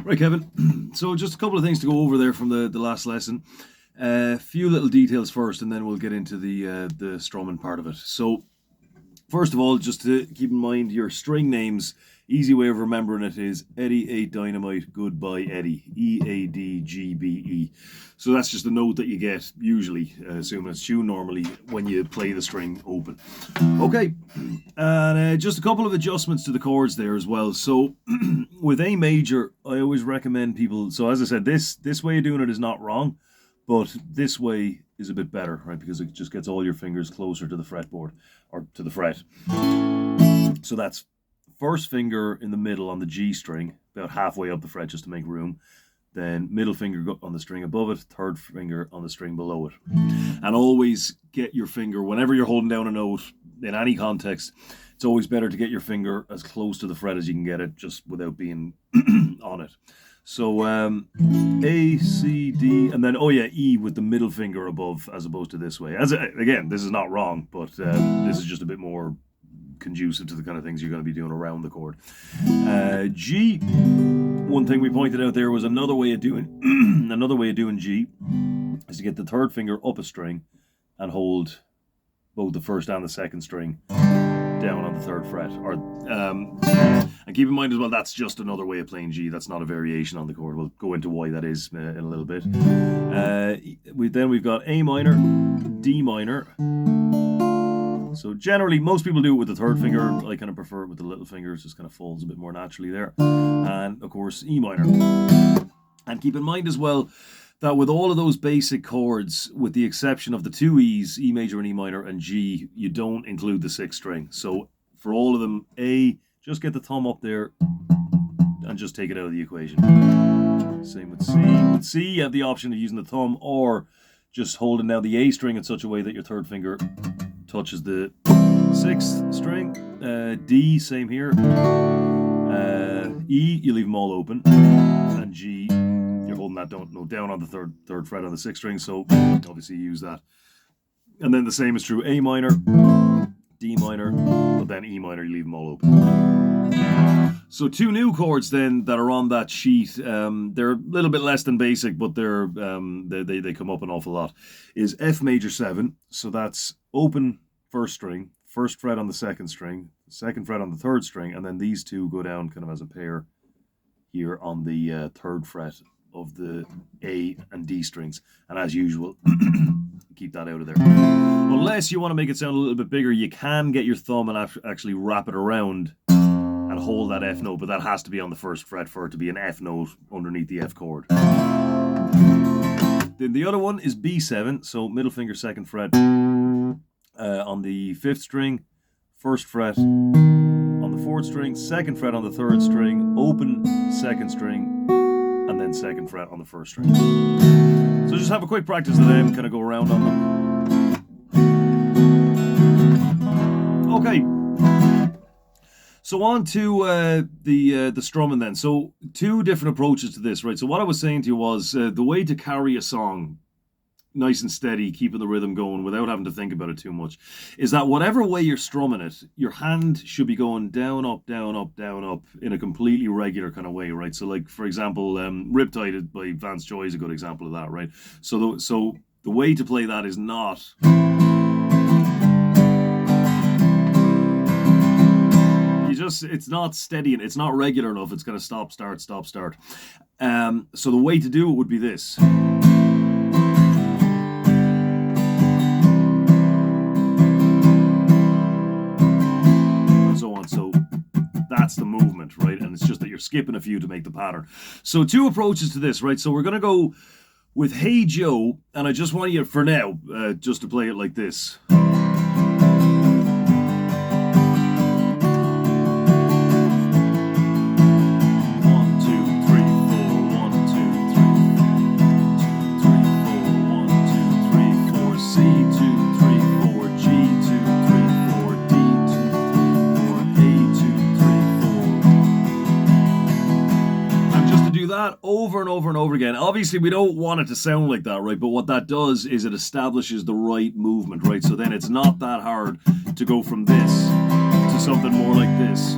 Right, Kevin. So just a couple of things to go over there from the last lesson. A few little details first, and then we'll get into the strumming part of it. So first of all, just to keep in mind your string names. Easy way of remembering it is Eddie 8 Dynamite, Goodbye Eddie, EADGBE. So that's just a note that you get usually, assuming it's tuned normally, when you play the string open. Okay, and just a couple of adjustments to the chords there as well. So with A major, I always recommend people. So as I said, this way of doing it is not wrong, but this way is a bit better, right? Because it just gets all your fingers closer to the fretboard or to the fret. So that's first finger in the middle on the G string, about halfway up the fret just to make room. Then middle finger on the string above it, third finger on the string below it. And always get your finger, whenever you're holding down a note in any context, it's always better to get your finger as close to the fret as you can get it, just without being on it. So A, C, D, and then, E with the middle finger above as opposed to this way. Again, this is not wrong, but this is just a bit more conducive to the kind of things you're going to be doing around the chord. G, one thing we pointed out there was another way of doing G is to get the third finger up a string and hold both the first and the second string down on the third fret. And keep in mind as well, that's just another way of playing G. That's not a variation on the chord. We'll go into why that is in a little bit. We've got A minor, D minor. So generally, most people do it with the third finger. I kind of prefer it with the little fingers. It just kind of falls a bit more naturally there. And of course, E minor. And keep in mind as well that with all of those basic chords, with the exception of the two E's, E major and E minor, and G, you don't include the sixth string. So for all of them, A, just get the thumb up there and just take it out of the equation. Same with C. With C, you have the option of using the thumb or just holding down the A string in such a way that your third finger touches the sixth string. D, same here. E, you leave them all open. And G, you're holding that down on the third fret on the sixth string, so obviously you use that. And then the same is true A minor, D minor, but then E minor, you leave them all open. So two new chords then that are on that sheet, they're a little bit less than basic, but they come up an awful lot, is F major 7, so that's open first string, first fret on the second string, second fret on the third string, and then these two go down kind of as a pair here on the third fret of the A and D strings. And as usual, keep that out of there. Unless you want to make it sound a little bit bigger, you can get your thumb and actually wrap it around and hold that F note, but that has to be on the first fret for it to be an F note underneath the F chord. Then the other one is B7, so middle finger second fret on the fifth string, first fret on the fourth string, second fret on the third string, open second string, and then second fret on the first string. So just have a quick practice of them, kind of go around on them. Okay. So on to the strumming then. So two different approaches to this, right? So what I was saying to you was the way to carry a song nice and steady, keeping the rhythm going without having to think about it too much, is that whatever way you're strumming it, your hand should be going down, up, down, up, down, up in a completely regular kind of way, right? So like, for example, Riptide by Vance Joy is a good example of that, right? So the way to play that is not... it's not steady and it's not regular enough. It's going to stop, start, stop, start. So the way to do it would be this. And so on. So that's the movement, right? And it's just that you're skipping a few to make the pattern. So two approaches to this, right? So we're going to go with Hey Joe, and I just want you, for now, just to play it like this. Over and over and over again. Obviously, we don't want it to sound like that, right? But what that does is it establishes the right movement, right? So then it's not that hard to go from this to something more like this.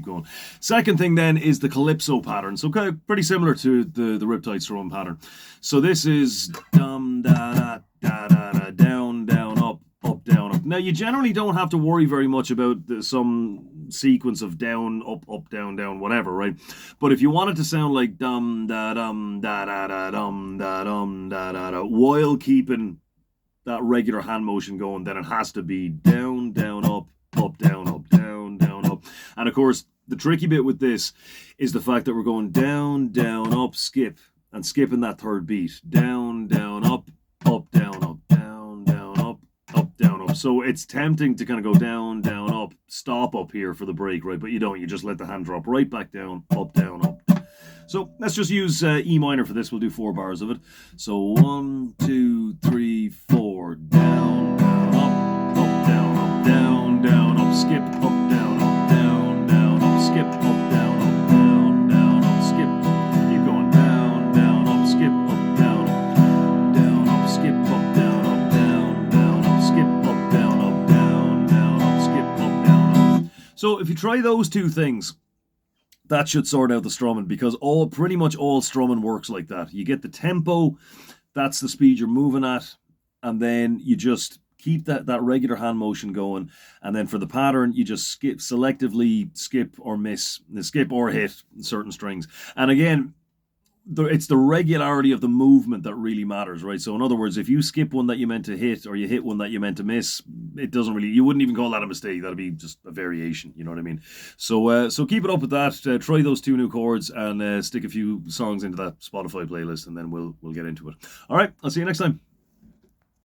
keep going. Second thing then is the calypso pattern. So kind of pretty similar to the Riptide strumming pattern. So this is dum da da da da da, down down up up down up. Now you generally don't have to worry very much about some sequence of down up up down down whatever, right? But if you want it to sound like dum da dum da da da dum da dum da da da while keeping that regular hand motion going, then it has to be down down up up down up down down up. And of course the tricky bit with this is the fact that we're going down down up skip and skipping that third beat, down down up up down up down down up up down up. So it's tempting to kind of go down down up, stop up here for the break, right? But you don't, you just let the hand drop right back down, up down up. So let's just use E minor for this. We'll do 4 bars of it. So 1 2 3 4, down down up up down up down down up skip up down up down down up skip up down up down down up skip. Keep going, down down up skip up down down up skip up down up down down up skip up down up down down up skip up down up. So if you try those two things, that should sort out the strumming, because pretty much all strumming works like that. You get the tempo, that's the speed you're moving at, and then you just keep that regular hand motion going. And then for the pattern, you just selectively skip or miss, skip or hit certain strings. And again, it's the regularity of the movement that really matters, right? So in other words, if you skip one that you meant to hit or you hit one that you meant to miss, it doesn't really, you wouldn't even call that a mistake. That'd be just a variation, you know what I mean? So keep it up with that. Try those 2 new chords and stick a few songs into that Spotify playlist, and then we'll get into it. All right, I'll see you next time.